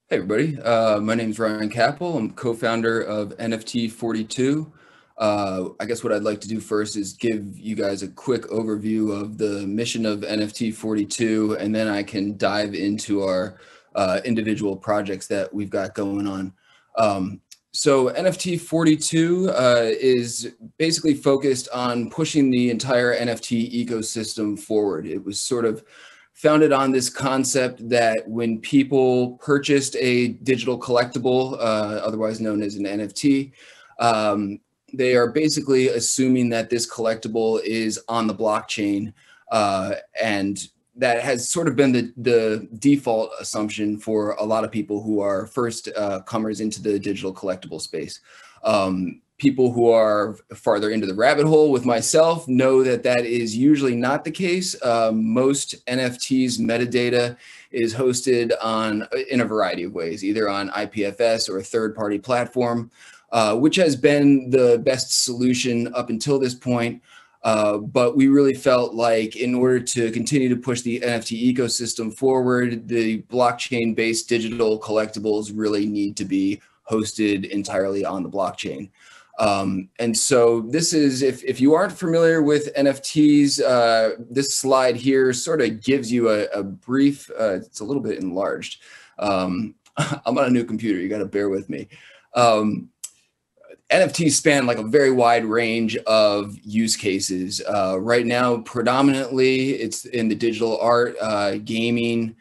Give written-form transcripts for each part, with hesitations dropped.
Hey everybody, my name is Ryan Kappel. I'm co-founder of NFT 42. I guess what I'd like to do first is give you guys a quick overview of the mission of NFT 42, and then I can dive into our individual projects that we've got going on. So NFT 42 is basically focused on pushing the entire NFT ecosystem forward. It was sort of founded on this concept that when people purchased a digital collectible, otherwise known as an NFT, they are basically assuming that this collectible is on the blockchain. And that has sort of been the default assumption for a lot of people who are first comers into the digital collectible space. People who are farther into the rabbit hole with myself know that that is usually not the case. Most NFTs metadata is hosted in a variety of ways, either on IPFS or a third-party platform, which has been the best solution up until this point. But we really felt like in order to continue to push the NFT ecosystem forward, the blockchain-based digital collectibles really need to be hosted entirely on the blockchain. And so this is, if you aren't familiar with NFTs, this slide here sort of gives you a brief, it's a little bit enlarged. I'm on a new computer, you got to bear with me. NFTs span like a very wide range of use cases. Right now, predominantly, it's in the digital art, gaming.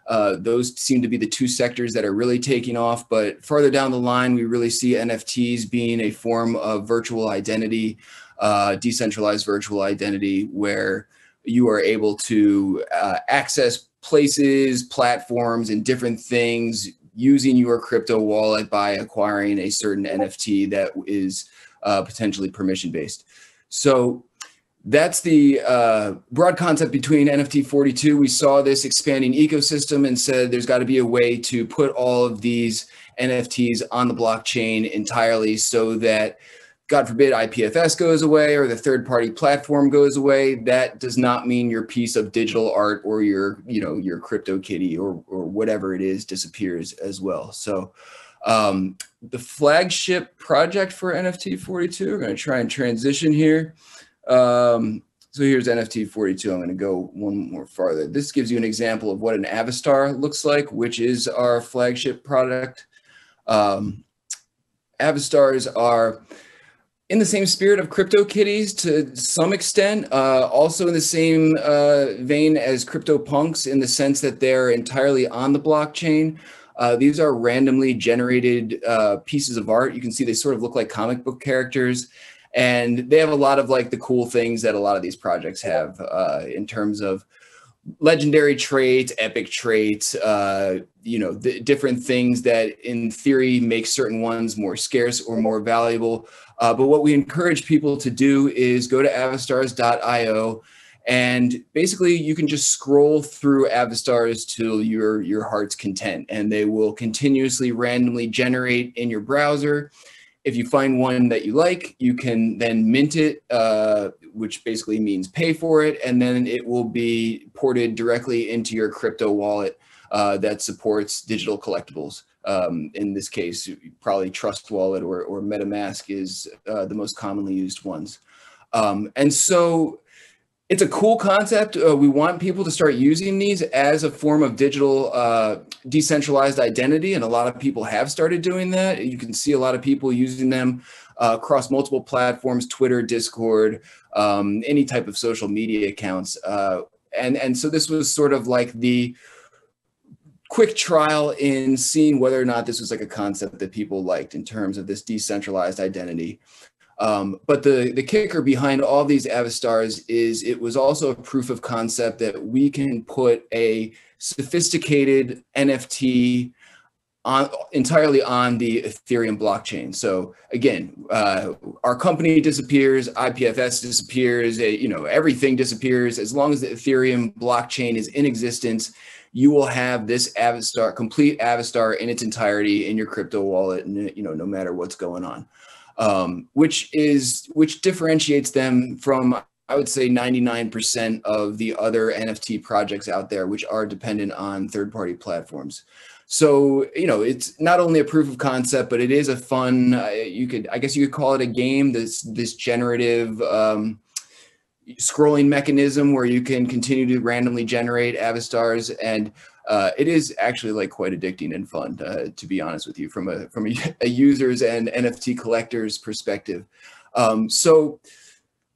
Those seem to be the two sectors that are really taking off. But further down the line, we really see NFTs being a form of virtual identity, decentralized virtual identity, where you are able to access places, platforms, and different things using your crypto wallet by acquiring a certain NFT that is potentially permission-based. So that's the broad concept between NFT 42. We saw this expanding ecosystem and said there's got to be a way to put all of these NFTs on the blockchain entirely so that, God forbid, IPFS goes away or the third-party platform goes away. That does not mean your piece of digital art or your crypto kitty or whatever it is disappears as well. So the flagship project for NFT 42, we're going to try and transition here. So here's NFT 42. I'm going to go one more farther. This gives you an example of what an Avistar looks like, which is our flagship product. Avistars are in the same spirit of CryptoKitties to some extent, also in the same vein as CryptoPunks in the sense that they're entirely on the blockchain. These are randomly generated pieces of art. You can see they sort of look like comic book characters. And they have a lot of like the cool things that a lot of these projects have in terms of legendary traits, epic traits, different things that in theory make certain ones more scarce or more valuable. But what we encourage people to do is go to avistars.io, and basically you can just scroll through Avistars till your heart's content, and they will continuously randomly generate in your browser. If you find one that you like, you can then mint it, which basically means pay for it, and then it will be ported directly into your crypto wallet that supports digital collectibles. In this case, probably Trust Wallet or MetaMask is the most commonly used ones. And so it's a cool concept. We want people to start using these as a form of digital decentralized identity, and a lot of people have started doing that. You can see a lot of people using them across multiple platforms, Twitter, Discord, any type of social media accounts. And so this was sort of like the quick trial in seeing whether or not this was like a concept that people liked in terms of this decentralized identity. But the kicker behind all these Avistars is it was also a proof of concept that we can put a sophisticated NFT entirely on the Ethereum blockchain. So again, our company disappears, IPFS disappears, everything disappears. As long as the Ethereum blockchain is in existence, you will have this Avistar, complete Avistar in its entirety in your crypto wallet, no matter what's going on. Which differentiates them from I would say 99% of the other NFT projects out there, which are dependent on third-party platforms. So, it's not only a proof of concept, but it is a fun, I guess you could call it a game, this generative scrolling mechanism where you can continue to randomly generate avatars, and it is actually like quite addicting and fun, to be honest with you, from a user's and NFT collector's perspective. So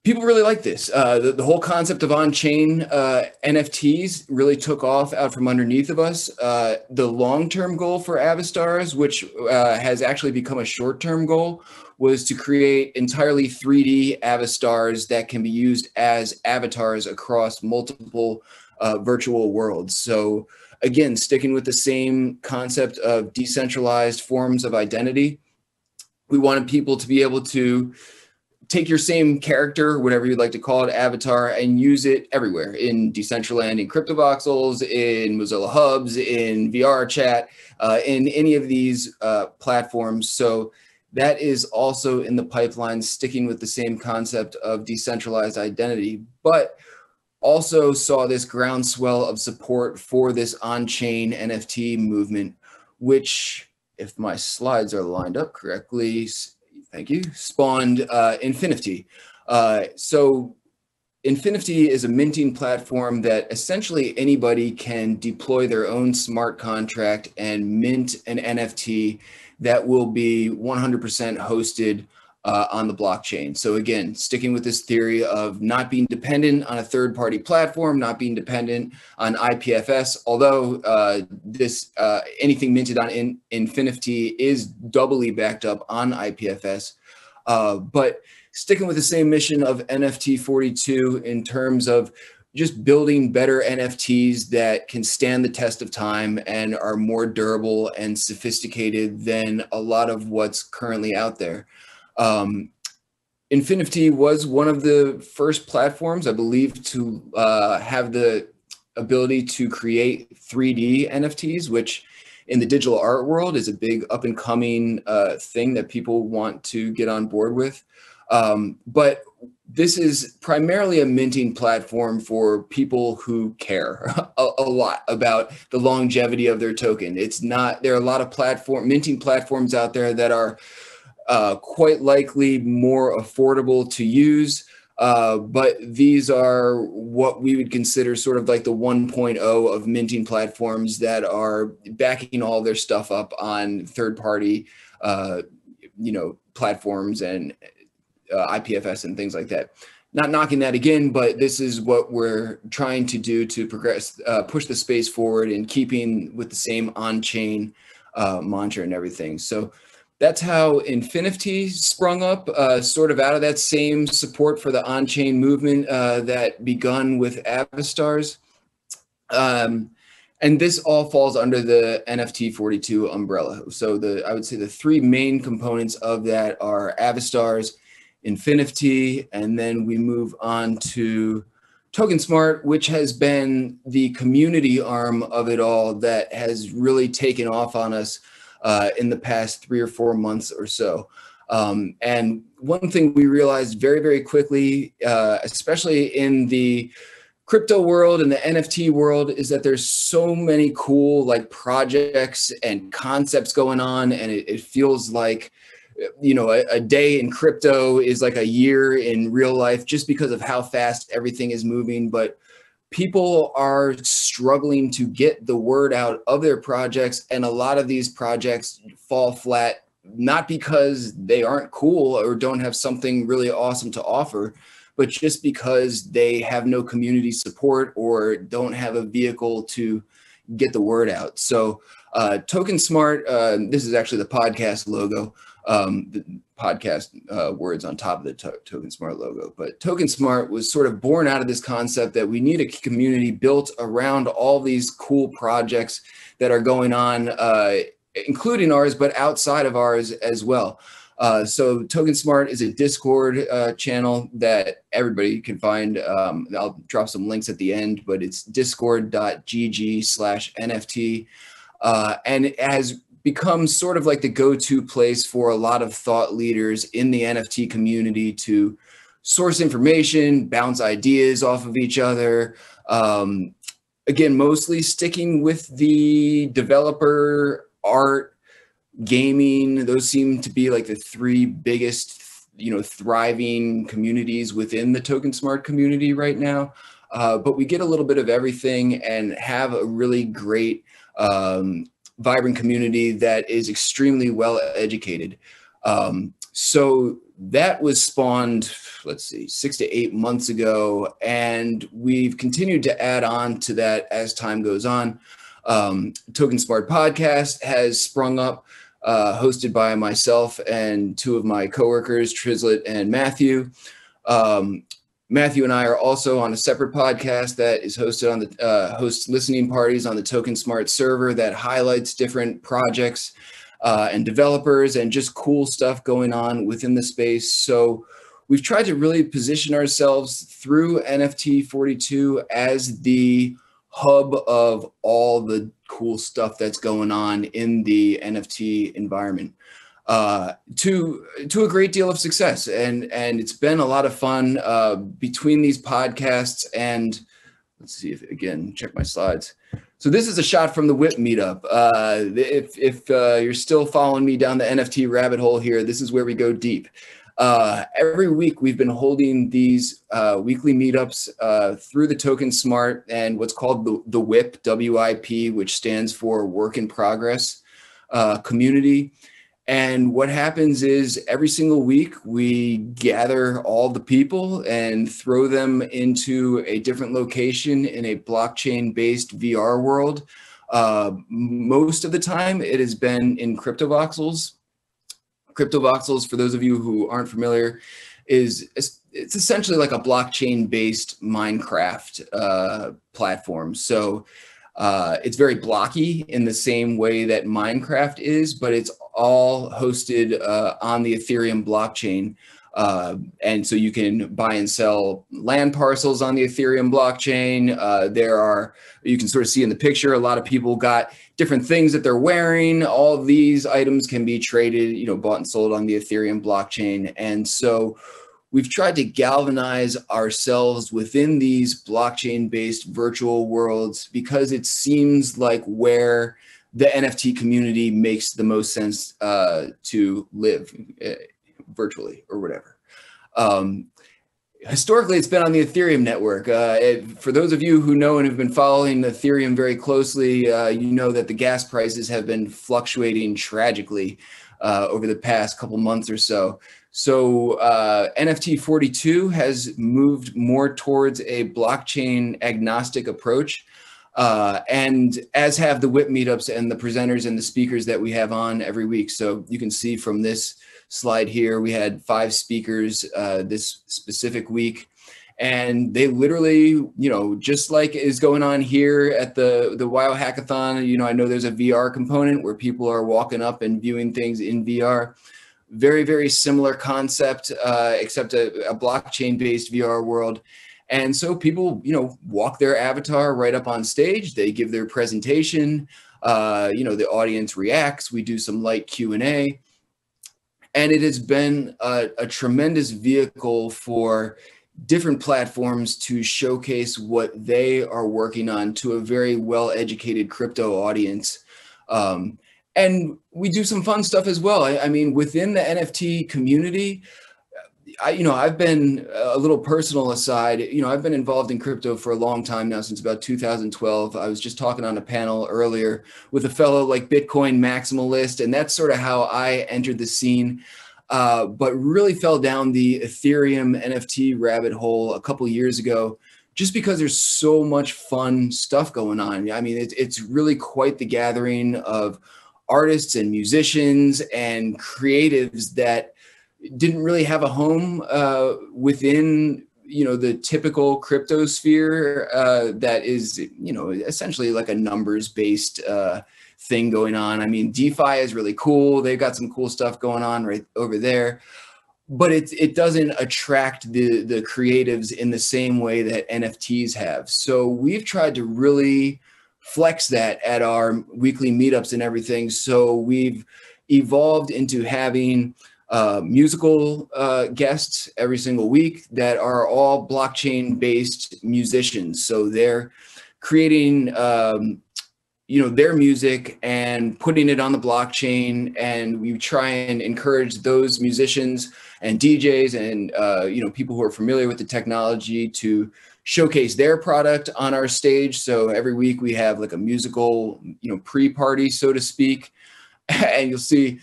people really like this. The whole concept of on-chain NFTs really took off out from underneath of us. The long-term goal for Avastars, which has actually become a short-term goal, was to create entirely 3D Avastars that can be used as avatars across multiple virtual worlds. So again, sticking with the same concept of decentralized forms of identity, we wanted people to be able to take your same character, whatever you'd like to call it, avatar, and use it everywhere, in Decentraland, in CryptoVoxels, in Mozilla Hubs, in VR chat, in any of these platforms. So that is also in the pipeline, sticking with the same concept of decentralized identity, but also saw this groundswell of support for this on-chain NFT movement, which, if my slides are lined up correctly, thank you, spawned Infinity. So Infinity is a minting platform that essentially anybody can deploy their own smart contract and mint an NFT that will be 100% hosted on the blockchain. So again, sticking with this theory of not being dependent on a third-party platform, not being dependent on IPFS, although anything minted on Infinity is doubly backed up on IPFS, but sticking with the same mission of NFT 42 in terms of just building better NFTs that can stand the test of time and are more durable and sophisticated than a lot of what's currently out there. Infinity was one of the first platforms, I believe, to have the ability to create 3D NFTs, which in the digital art world is a big up and coming thing that people want to get on board with. But this is primarily a minting platform for people who care a lot about the longevity of their token. There are a lot of minting platforms out there that are quite likely more affordable to use, but these are what we would consider sort of like the 1.0 of minting platforms that are backing all their stuff up on third-party, platforms and IPFS and things like that. Not knocking that again, but this is what we're trying to do to progress, push the space forward, and keeping with the same on-chain mantra and everything. So that's how Infinity sprung up, sort of out of that same support for the on-chain movement that begun with Avastars. And this all falls under the NFT 42 umbrella. So I would say the three main components of that are Avastars, Infinity, and then we move on to TokenSmart, which has been the community arm of it all that has really taken off on us in the past 3 or 4 months or so. And one thing we realized very, very quickly, especially in the crypto world and the NFT world, is that there's so many cool projects and concepts going on, and it feels like a day in crypto is like a year in real life, just because of how fast everything is moving. But people are struggling to get the word out of their projects, and a lot of these projects fall flat, not because they aren't cool or don't have something really awesome to offer, but just because they have no community support or don't have a vehicle to get the word out. So TokenSmart, this is actually the podcast logo, the podcast words on top of the TokenSmart logo. But TokenSmart was sort of born out of this concept that we need a community built around all these cool projects that are going on, including ours, but outside of ours as well. So TokenSmart is a Discord channel that everybody can find. I'll drop some links at the end, but it's discord.gg/NFT. And it has become sort of like the go-to place for a lot of thought leaders in the NFT community to source information, bounce ideas off of each other. Again, mostly sticking with the developer, art, gaming. Those seem to be like the three biggest, thriving communities within the Token Smart community right now. But we get a little bit of everything and have a really great, vibrant community that is extremely well educated. So that was spawned, let's see, 6 to 8 months ago, and we've continued to add on to that as time goes on. Token Smart podcast has sprung up, hosted by myself and two of my coworkers, Trislet and Matthew. Matthew and I are also on a separate podcast that is hosted on the hosts listening parties on the Token Smart server that highlights different projects and developers and just cool stuff going on within the space. So we've tried to really position ourselves through NFT 42 as the hub of all the cool stuff that's going on in the NFT environment, to a great deal of success. And it's been a lot of fun between these podcasts. And let's see if, again, check my slides. So this is a shot from the WIP meetup. If you're still following me down the NFT rabbit hole here, this is where we go deep. Every week we've been holding these weekly meetups through the Token Smart and what's called the WIP, WIP, which stands for Work in Progress community. And what happens is every single week we gather all the people and throw them into a different location in a blockchain-based VR world. Most of the time it has been in CryptoVoxels. CryptoVoxels, for those of you who aren't familiar, it's essentially like a blockchain-based Minecraft platform. So it's very blocky in the same way that Minecraft is, but it's all hosted on the Ethereum blockchain. And so you can buy and sell land parcels on the Ethereum blockchain. You can sort of see in the picture, a lot of people got different things that they're wearing. All of these items can be traded, bought and sold on the Ethereum blockchain. And so we've tried to galvanize ourselves within these blockchain-based virtual worlds because it seems like where the NFT community makes the most sense to live virtually or whatever. Historically, it's been on the Ethereum network. For those of you who know and have been following Ethereum very closely, you know that the gas prices have been fluctuating tragically over the past couple months or so. So NFT 42 has moved more towards a blockchain agnostic approach. And as have the WIP meetups and the presenters and the speakers that we have on every week. So you can see from this slide here, we had 5 speakers this specific week. And they literally, just like is going on here at the WoW Hackathon, I know there's a VR component where people are walking up and viewing things in VR. Very, very similar concept, except a blockchain-based VR world. And so people, walk their avatar right up on stage. They give their presentation. The audience reacts. We do some light Q&A. And it has been a tremendous vehicle for different platforms to showcase what they are working on to a very well-educated crypto audience. And we do some fun stuff as well. I mean, within the NFT community, I've been a little personal aside, I've been involved in crypto for a long time now, since about 2012. I was just talking on a panel earlier with a fellow like Bitcoin maximalist, and that's sort of how I entered the scene, but really fell down the Ethereum NFT rabbit hole a couple years ago, just because there's so much fun stuff going on. I mean, it's really quite the gathering of artists and musicians and creatives that didn't really have a home within, the typical crypto sphere that is, essentially like a numbers-based thing going on. I mean, DeFi is really cool. They've got some cool stuff going on right over there, but it doesn't attract the creatives in the same way that NFTs have. So we've tried to really flex that at our weekly meetups and everything. So we've evolved into having musical guests every single week that are all blockchain-based musicians. So they're creating their music and putting it on the blockchain, and we try and encourage those musicians and DJs and people who are familiar with the technology to showcase their product on our stage. So every week we have like a musical pre-party, so to speak, and you'll see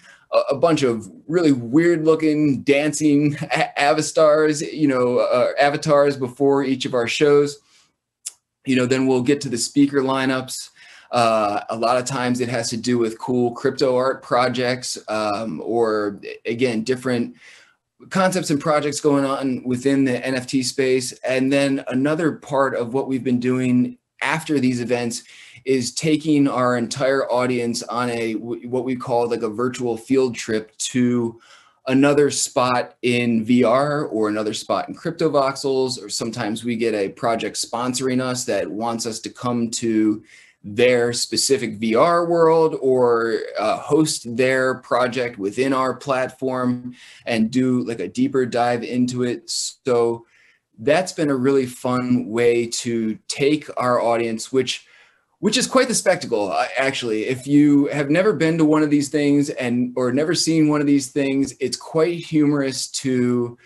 a bunch of really weird looking dancing avatars before each of our shows. Then we'll get to the speaker lineups. A lot of times it has to do with cool crypto art projects, or again, different concepts and projects going on within the NFT space. And then another part of what we've been doing after these events is taking our entire audience on what we call like a virtual field trip to another spot in VR or another spot in crypto voxels, or sometimes we get a project sponsoring us that wants us to come to their specific VR world or host their project within our platform and do like a deeper dive into it. So that's been a really fun way to take our audience, which is quite the spectacle, actually. If you have never been to one of these things or never seen one of these things, it's quite humorous to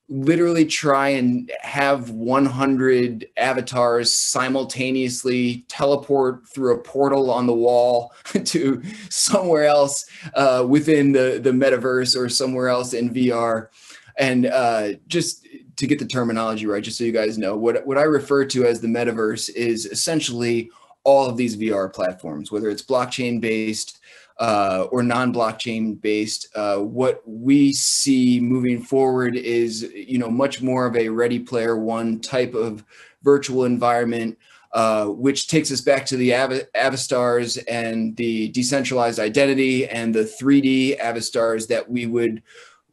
literally try and have 100 avatars simultaneously teleport through a portal on the wall to somewhere else within the metaverse or somewhere else in VR. And just to get the terminology right, just so you guys know, what I refer to as the metaverse is essentially all of these VR platforms, whether it's blockchain based or non-blockchain based. What we see moving forward is, much more of a Ready Player One type of virtual environment, which takes us back to the avatars and the decentralized identity and the 3D avatars that we would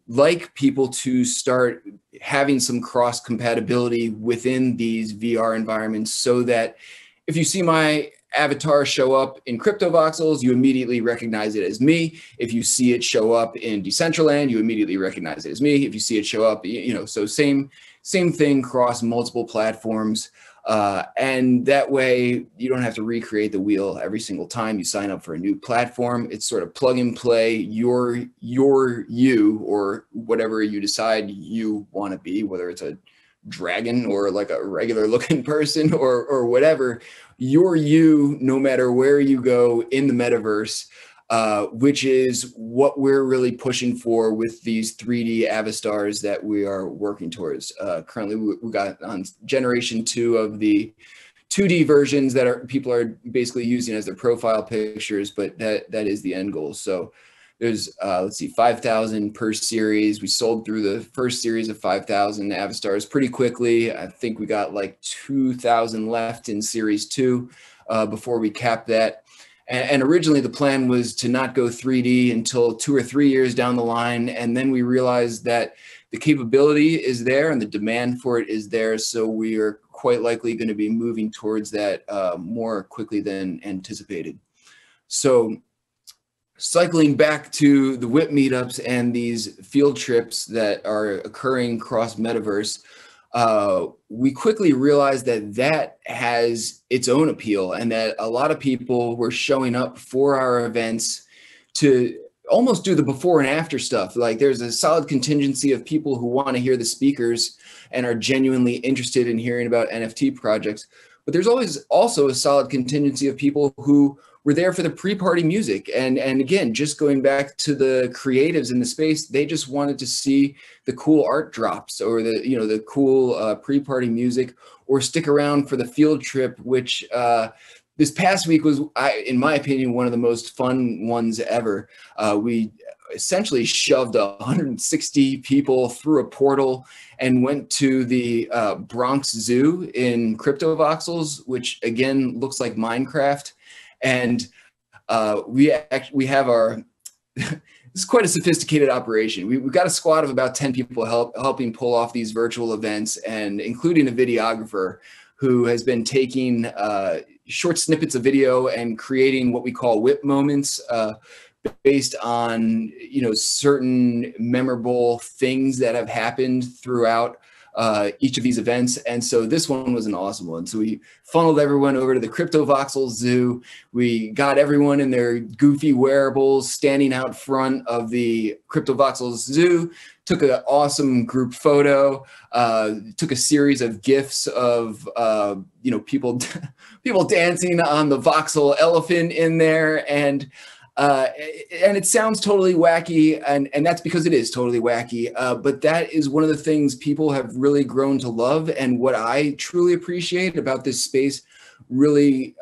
like people to start having some cross compatibility within these VR environments, so that if you see my avatar show up in crypto voxels, you immediately recognize it as me. If you see it show up in Decentraland, you immediately recognize it as me. If you see it show up, so same thing across multiple platforms. And that way you don't have to recreate the wheel every single time you sign up for a new platform. It's sort of plug and play your you, or whatever you decide you want to be, whether it's a dragon or like a regular looking person or whatever, you're you no matter where you go in the metaverse, which is what we're really pushing for with these 3D avatars that we are working towards. Currently, we got on generation 2 of the 2D versions that people are basically using as their profile pictures, but that is the end goal. So there's, 5,000 per series. We sold through the first series of 5,000 avatars pretty quickly. I think we got like 2,000 left in series 2 before we capped that. And originally the plan was to not go 3D until 2 or 3 years down the line. And then we realized that the capability is there and the demand for it is there. So we are quite likely going to be moving towards that more quickly than anticipated. So cycling back to the WIP meetups and these field trips that are occurring cross metaverse, we quickly realized that has its own appeal, and that a lot of people were showing up for our events to almost do the before and after stuff. Like there's a solid contingency of people who want to hear the speakers and are genuinely interested in hearing about NFT projects. But there's always also a solid contingency of people who were there for the pre-party music. And again, just going back to the creatives in the space, they just wanted to see the cool art drops or the cool pre-party music, or stick around for the field trip, which this past week was, in my opinion, one of the most fun ones ever. We essentially shoved 160 people through a portal and went to the Bronx Zoo in crypto voxels, which again looks like Minecraft. And we have our, this is quite a sophisticated operation. We've got a squad of about 10 people helping pull off these virtual events, and including a videographer who has been taking short snippets of video and creating what we call WIP moments, based on, certain memorable things that have happened throughout each of these events. And so this one was an awesome one. So we funneled everyone over to the Crypto Voxel Zoo. We got everyone in their goofy wearables standing out front of the Crypto Voxel Zoo, took an awesome group photo, took a series of GIFs of, people dancing on the voxel elephant in there. And it sounds totally wacky, and that's because it is totally wacky. But that is one of the things people have really grown to love. And what I truly appreciate about this space really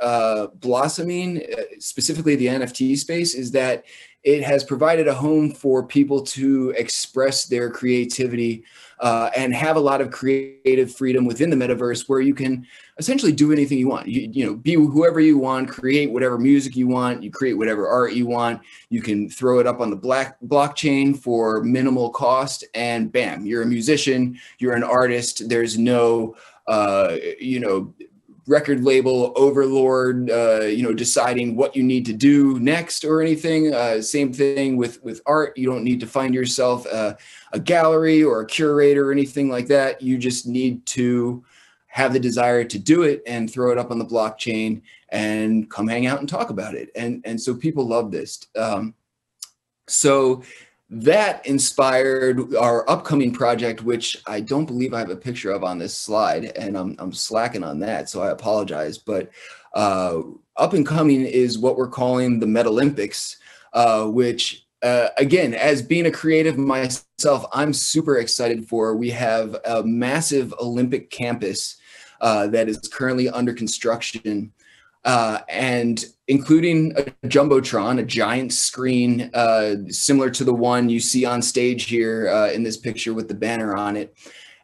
blossoming, specifically the NFT space, is that it has provided a home for people to express their creativity and have a lot of creative freedom within the metaverse, where you can essentially do anything you want. Be whoever you want, create whatever music you want, you create whatever art you want. You can throw it up on the blockchain for minimal cost, and bam, you're a musician, you're an artist. There's no, record label overlord, deciding what you need to do next or anything. Same thing with art. You don't need to find yourself a gallery or a curator or anything like that. You just need to have the desire to do it and throw it up on the blockchain and come hang out and talk about it. And so people love this. So that inspired our upcoming project, which I don't believe I have a picture of on this slide, and I'm slacking on that, so I apologize. But up and coming is what we're calling the Metalympics, which again, as being a creative myself, I'm super excited for. We have a massive Olympic campus that is currently under construction, and including a Jumbotron, a giant screen similar to the one you see on stage here in this picture with the banner on it.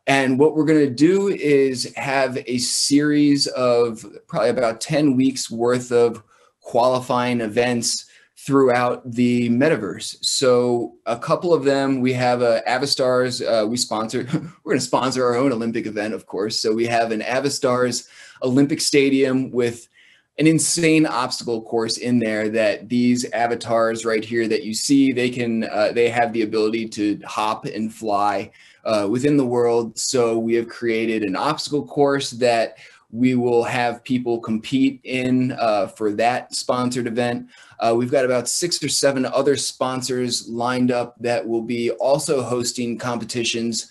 And what we're going to do is have a series of probably about 10 weeks worth of qualifying events throughout the metaverse. So a couple of them, we have Avastars, we sponsor, we're going to sponsor our own Olympic event, of course. So we have an Avastars Olympic Stadium with an insane obstacle course in there that these avatars right here that you see, they have the ability to hop and fly within the world. So we have created an obstacle course that we will have people compete in for that sponsored event. We've got about 6 or 7 other sponsors lined up that will be also hosting competitions,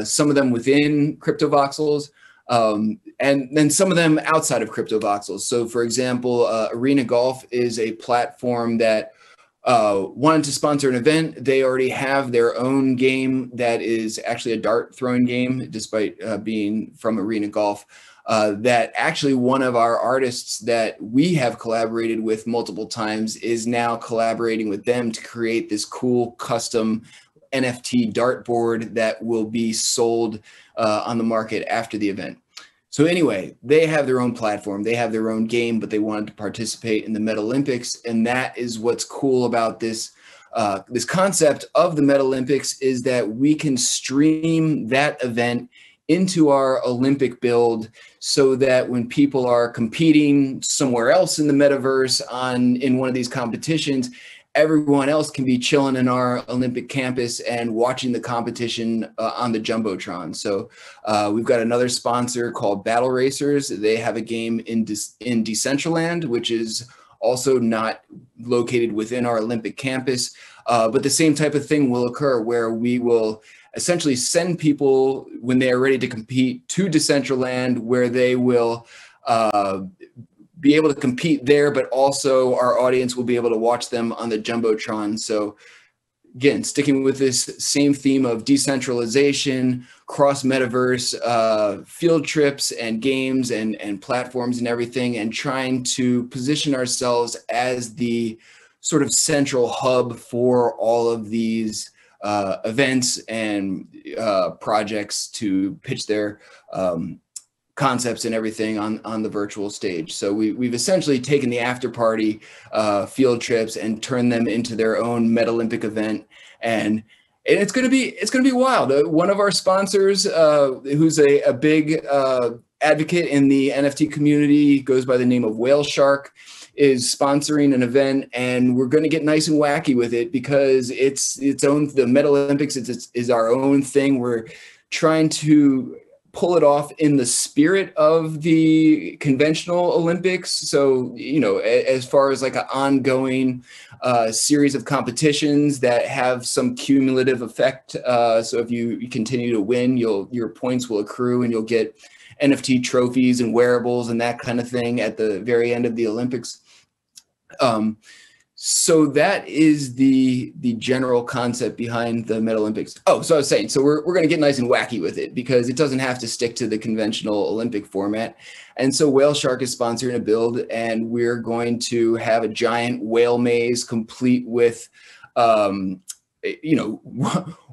some of them within Crypto Voxels, and then some of them outside of Crypto Voxels. So for example, Arena Golf is a platform that wanted to sponsor an event. They already have their own game that is actually a dart throwing game, despite being from Arena Golf. That actually one of our artists that we have collaborated with multiple times is now collaborating with them to create this cool custom NFT dartboard that will be sold on the market after the event. So anyway, they have their own platform, they have their own game, but they wanted to participate in the Metalympics, and that is what's cool about this. This concept of the Metalympics is that we can stream that event into our Olympic build, so that when people are competing somewhere else in the metaverse in one of these competitions, everyone else can be chilling in our Olympic campus and watching the competition on the Jumbotron. So we've got another sponsor called Battle Racers. They have a game in Decentraland, which is also not located within our Olympic campus. But the same type of thing will occur, where we will essentially send people when they are ready to compete to Decentraland, where they will be able to compete there, but also our audience will be able to watch them on the Jumbotron. So again, sticking with this same theme of decentralization, cross metaverse, field trips and games and platforms and everything, and trying to position ourselves as the sort of central hub for all of these events and projects to pitch their concepts and everything on the virtual stage. So we've essentially taken the after party field trips and turned them into their own Metalympic event, and it's gonna be wild. One of our sponsors, who's a big advocate in the NFT community, goes by the name of Whale Shark, is sponsoring an event, and we're going to get nice and wacky with it because it's its own. The Metal Olympics is our own thing. We're trying to pull it off in the spirit of the conventional Olympics. So, you know, as far as like an ongoing series of competitions that have some cumulative effect. So if you continue to win, your points will accrue and you'll get NFT trophies and wearables and that kind of thing at the very end of the Olympics. So that is the general concept behind the Metal Olympics. Oh, so I was saying, so we're going to get nice and wacky with it because it doesn't have to stick to the conventional Olympic format. And so Whale Shark is sponsoring a build, and we're going to have a giant whale maze complete with, you know,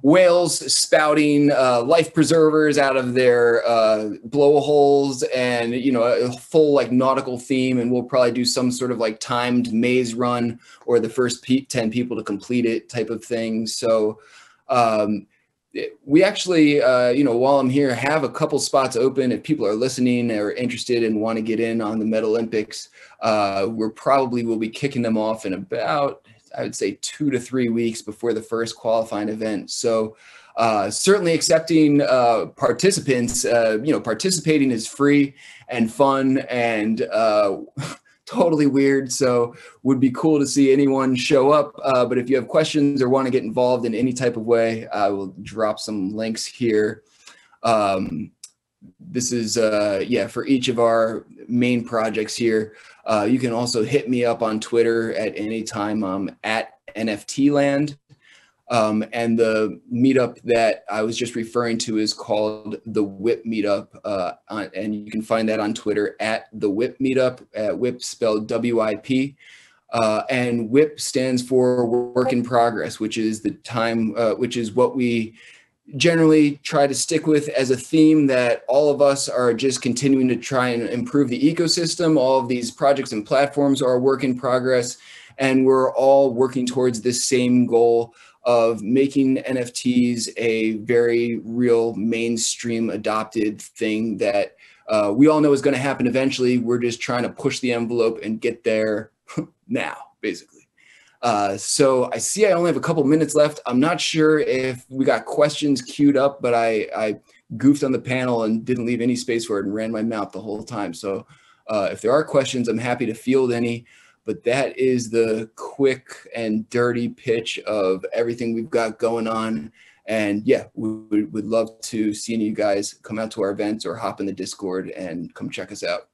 whales spouting life preservers out of their blowholes, and, you know, a full like nautical theme. And we'll probably do some sort of like timed maze run, or the first 10 people to complete it type of thing. So we actually, you know, while I'm here, have a couple spots open. If people are listening or interested and want to get in on the Metal Olympics, we're probably will be kicking them off in about, I would say, 2 to 3 weeks before the first qualifying event. So certainly accepting participants. You know, participating is free and fun and totally weird. So would be cool to see anyone show up. But if you have questions or want to get involved in any type of way, I will drop some links here. This is, yeah, for each of our main projects here. You can also hit me up on Twitter at any time, at NFTland. And the meetup that I was just referring to is called the WIP Meetup. And you can find that on Twitter at the WIP Meetup, WIP spelled WIP. And WIP stands for Work in Progress, which is the time, which is what we generally try to stick with as a theme, that all of us are just continuing to try and improve the ecosystem. All of these projects and platforms are a work in progress, and we're all working towards this same goal of making NFTs a very real mainstream adopted thing that we all know is going to happen eventually. We're just trying to push the envelope and get there now, basically. So I see I only have a couple minutes left. I'm not sure if we got questions queued up, but I goofed on the panel and didn't leave any space for it and ran my mouth the whole time. So if there are questions, I'm happy to field any. But that is the quick and dirty pitch of everything we've got going on. And yeah, we would love to see any of you guys come out to our events or hop in the Discord and come check us out.